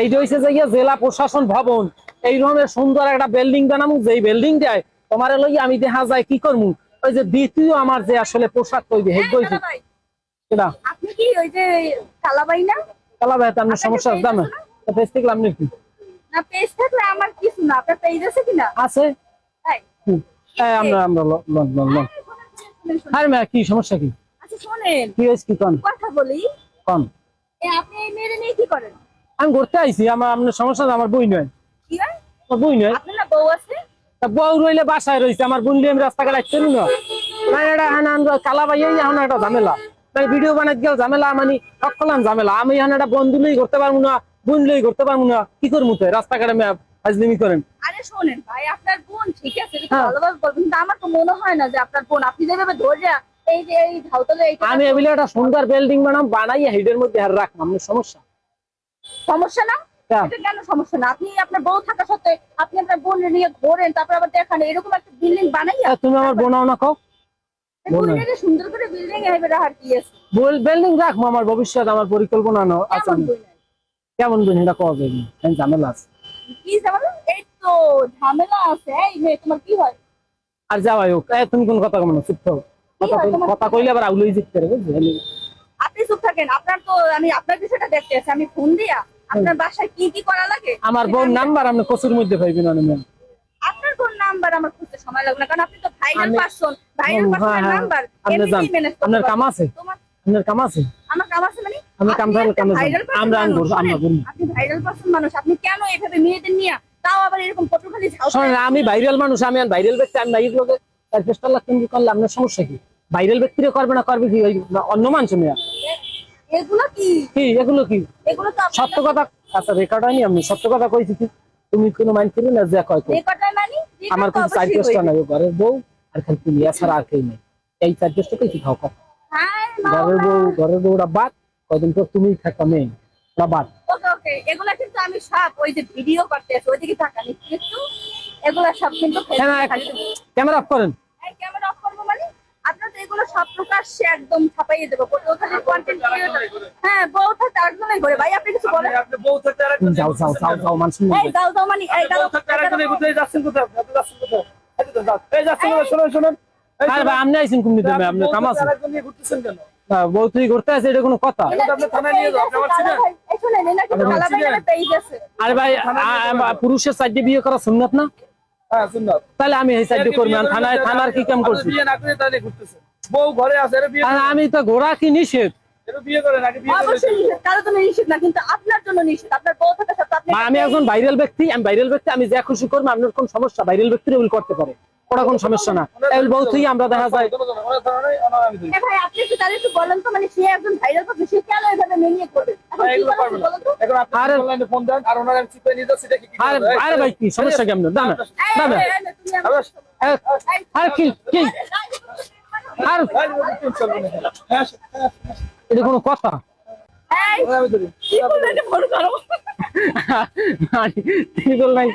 এইটা হইছে যে জেলা প্রশাসন ভবন। এই রকমের সুন্দর একটা বিল্ডিং বানামু, যেই বিল্ডিং দেয় তোমার লইয়া আমি দেখা যায় কি করমু, ওই যে দ্বিতীয় আমার যে আসলে পোশাক তৈরি হেগ হইছে সেটা। আপনি কি ওই যে কালাবাই না? কালাবাই তো আপনার সমস্যা আছে দামে পেজ থেকে আপনি কি না পেজ থাকলে আমার কিছু না, আপনার পেজ আছে কিনা? আছে। তাই আমরা আমরা লোন আরে মা কি সমস্যা কি? আচ্ছা শোনেন, কি হইছে কি কোন কথা বলি। কোন আপনি এই মেয়েরে নিয়ে কি করেন? আমি ঘুরতে আইছি, আমার আপনার সমস্যা আমার বই নয়। কি হয়? আমার বই নয়। আপনার না বউ আছে? তা বউ রইলে বাসায় রইছে, আমার বোন আমি রাস্তাঘাট আসতে না। না এটা হানান কালাবাই এখন একটা ঝামেলা, মানে ভিডিও বানাইতে গেল ঝামেলা, মানে সকলাম ঝামেলা। আমি এখন একটা বন্ধু লই করতে পারবো না, বোন লই করতে পারবো না, কি করবো তো রাস্তাঘাটে ফাজলিমি করেন। আরে শোনেন ভাই, আপনার বোন ঠিক আছে ভালোভাবে বলবেন, কিন্তু আমার তো মনে হয় না যে আপনার বোন। আপনি যেভাবে ধরে এই যে এই ধাউতলে আমি এগুলো একটা সুন্দর বিল্ডিং বানাইয়া হেডের মধ্যে আর রাখলাম, আপনার সমস্যা সমস্যা না? এটা কেন সমস্যা না? আপনি আপনার বউ থাকা সত্ত্বে আপনি আপনার বোন নিয়ে ঘোরেন, তারপর আবার দেখান এরকম একটা বিল্ডিং বানাইয়া। তুমি আমার বোনাও না কও বোনের সুন্দর করে বিল্ডিং এভাবে রাখার কি আছে? বিল্ডিং রাখবো, আমার ভবিষ্যৎ আমার পরিকল্পনা আছে। কেমন বোন এটা কওয়া যাবে, ঝামেলা আছে। কি ঝামেলা? এই তো ঝামেলা আছে। এই মেয়ে তোমার কি হয়? আর যাওয়াই হোক, তুমি কোন কথা কম না, চুপ থাকো। কথা কইলে আবার আউলই জিততে পারে বুঝলি। আপনি চুপ থাকেন। আপনার তো আমি আপনার বিষয়টা দেখতে আছি, আমি ফোন দিয়া আপনার বাসায় কি কি করা লাগে। আমার বোন নাম্বার আপনি কচুর মধ্যে পাইবেন না ম্যাম। আপনার কোন নাম্বার আমার খুঁজতে সময় লাগবে না, কারণ আপনি তো ভাইরাল পারসন। ভাইরাল পারসনের নাম্বার এমনি ম্যানেজ করতে। আপনার কাম আছে? আপনার কাম আছে? আমার কাম আছে মানে? আমরা কাম থাকলে কাম আমরা বলবো। আপনি ভাইরাল পারসন মানুষ, আপনি কেন এভাবে মেয়েদের নিয়ে, তাও আবার এরকম পটুখালি ঝাউ? শুনুন, আমি ভাইরাল মানুষ, আমি ভাইরাল ব্যক্তি, আমি ভাইরাল লোকে তার চেষ্টা লাগতেন কি করলে আপনার সমস্যা কি? ভাইরাল ব্যক্তিরা করবে না, করবে কি অন্য মানুষ? মেয়া এগুলো কি কি এগুলো কি এগুলো তো সত্য কথা। আচ্ছা রেকর্ড হয়নি, আমি সত্য কথা কইছি কি? তুমি কোনো মাইন্ড করবে না যা কয় রেকর্ড মানে আমার কোনো চার চেষ্টা নাই, ঘরের বউ আর খালি তুমি, এছাড়া আর কেউ নেই। এই চার চেষ্টা কি খাও কথা? ঘরের বউরা বাদ, কয়দিন পর তুমি থাকা মেয়ে বাদ। ওকে ওকে, এগুলা কিন্তু আমি সব ওই যে ভিডিও করতে আছি ওইদিকে থাকা নিচ্ছি একটু, এগুলা সব কিন্তু ক্যামেরা অফ করেন। এই ক্যামেরা অফ করবো মানে? আপনার তো এগুলো সব প্রকাশ্যে একদম ছাপাইয়ে দেবো ওখানে কন্টেন্ট ক্রিয়েটর। হ্যাঁ বউ থাকতে আরেকজনই করে। ভাই আপনি কিছু বলেন? আপনি বউ থাকতে আরেকজন যাও যাও যাও যাও মানুষ এই যাও যাও মানে এই যাও থাকতে আরেকজন কোথায় যাচ্ছেন? কোথায় আপনি যাচ্ছেন? কোথায় এই তো যাও, এই যাচ্ছেন, শুনুন শুনুন। আরে ভাই আপনি আইছেন কোন দিতে? আপনি কাম আছে? আরেকজন নিয়ে ঘুরতেছেন কেন? না বউ তুই করতে আছে, এটা কোনো কথা? আপনি থানায় নিয়ে যাও, আপনি আমার ছিলেন। এই শুনেন না কিন্তু কালাবাইয়ের পেজ আছে। আরে ভাই পুরুষের সাইডে বিয়ে করা সুন্নাত না? হ্যাঁ সুন্নাত। তাহলে আমি এই সাইডে করব, থানায় থানার কি কাম করছি? বিয়ে না করে তাহলে ঘুরতেছেন, বউ ঘরে আছে, এর বিয়ে। আমি তো ঘোড়া কি নিষেধ? এর বিয়ে করেন আগে, বিয়ে করেন। অবশ্যই নিষেধ, কারোর জন্য নিষেধ না, কিন্তু আপনার জন্য নিষেধ। আপনার বউ থাকা সত্ত্বে আপনি আমি একজন ভাইরাল ব্যক্তি, আমি ভাইরাল ব্যক্তি, আমি যা খুশি করবো। আপনার কোন সমস্যা? ভাইরাল ব্যক্তিরা এগুলো করতে পারে, ওটা কোনো সমস্যা না। এই বউ তুই আমরা দেখা যায়। ভাই আপনি একটু তাহলে একটু বলেন তো, মানে সে একজন ভাইরাল পাচ্ছে, সে কেন এভাবে মেনিয়ে করবে? এখন কি বলেন বলেন তো? এখন আপনি অনলাইনে ফোন দেন আর ওনার আমি চিপে নিয়ে যাচ্ছি, দেখি কি আরে আরে ভাই কি সমস্যা কি আপনার? দাম দাম আর কি কি আর এটা কোনো কথা? এই কি বললেন? ফোন করো। কি বললাই